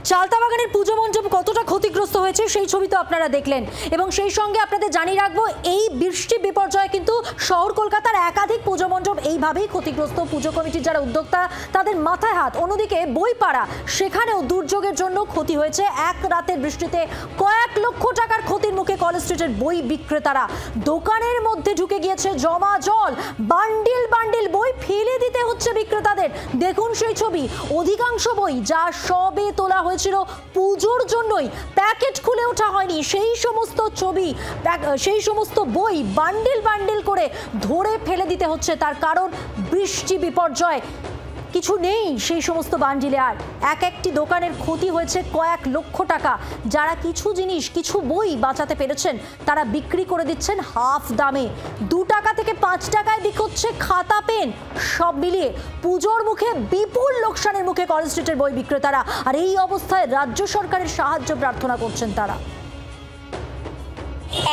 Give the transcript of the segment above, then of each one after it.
চালতাবাগানের পুজো মণ্ডপ কতটা ক্ষতিগ্রস্ত হয়েছে সেই ছবি তো আপনারা দেখলেন, এবং সেই সঙ্গে আপনাদের জানিয়ে রাখবো এই বৃষ্টি বিপর্যয়ে কিন্তু শহর কলকাতার একাধিক পুজো মণ্ডপ এইভাবেই ক্ষতিগ্রস্ত। পুজো কমিটির যারা উদ্যোক্তা তাদের মাথায় হাত। অন্যদিকে বইপাড়া, সেখানেও দুর্যোগের জন্য ক্ষতি হয়েছে। এক রাতের বৃষ্টিতে কয়েক লক্ষ টাকার ক্ষতির মুখে কলেজ স্ট্রিটের বই বিক্রেতারা। দোকানের মধ্যে ঢুকে গিয়েছে জমা জল, বান্ডিল বান্ডিল বই ফেলে দিতে হচ্ছে বিক্রেতাদের। দেখুন সেই ছবি, অধিকাংশ বই যা সবে তোলা হয়েছিল পুজোর জন্যই, প্যাকেট খুলে ওঠা হয়নি, সেই সমস্ত ছবি, সেই সমস্ত বই বান্ডিল বান্ডিল করে ধরে ফেলে দিতে হচ্ছে। তার কারণ বৃষ্টি বিপর্যয়, কিছু নেই সেই সমস্ত বান্ডিলে। আর এক একটি দোকানের ক্ষতি হয়েছে কয়েক লক্ষ টাকা। যারা কিছু জিনিস, কিছু বই বাঁচাতে পেরেছেন তারা বিক্রি করে দিচ্ছেন হাফ দামে। 2 টাকা থেকে 5 টাকায় বিক্রি হচ্ছে খাতা, পেন। সব মিলিয়ে পুজোর মুখে বিপুল লোকসানের মুখে কলেজ স্ট্রিটের বই বিক্রেতারা। আর এই অবস্থায় রাজ্য সরকারের সাহায্য প্রার্থনা করছেন তারা।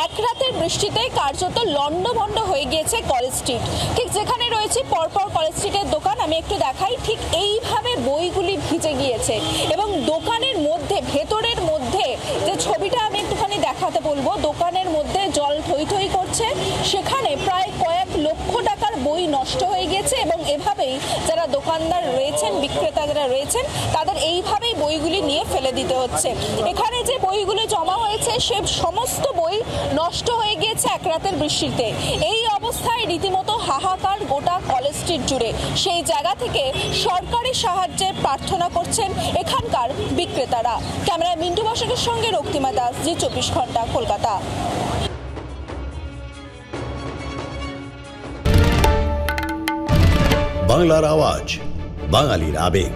এক রাতের বৃষ্টিতে কার্যত লন্ডভন্ড হয়ে গিয়েছে কলেজ স্ট্রিট। ঠিক যেখানে রয়েছে পরপর কলেজ স্ট্রিটের দোকান, আমি একটু দেখাই, ঠিক এইভাবে বইগুলি ভিজে গিয়েছে। এবং দোকানের মধ্যে, ভেতরের মধ্যে যে ছবিটা আমি একটুখানি দেখাতে বলবো, দোকানের মধ্যে জল থই থই করছে। সেখানে প্রায় কয়েক লক্ষ টাকার বই নষ্ট হয়ে গিয়েছে। এবং এভাবেই যারা দোকানদার রয়েছেন, বিক্রেতা যারা রয়েছেন, তাদের এইভাবেই বইগুলি নিয়ে ফেলে দিতে হচ্ছে। এখানে যে বইগুলো জমা হয়েছে সে সমস্ত বই নষ্ট হয়ে গিয়েছে এক রাতের বৃষ্টিতে। এই অবস্থায় রীতিমতো হাহাকার গোটা কলেজ স্ট্রিট জুড়ে। সেই জায়গা থেকে সরকারি সাহায্যের প্রার্থনা করছেন এখানকার বিক্রেতারা। ক্যামেরায় মিন্টু বসাকের সঙ্গে রক্তিমা দাস, জি 24 ঘন্টা, কলকাতা। বাংলার আওয়াজ, বাঙালির আবেগ,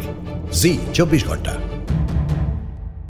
জি 24 ঘন্টা।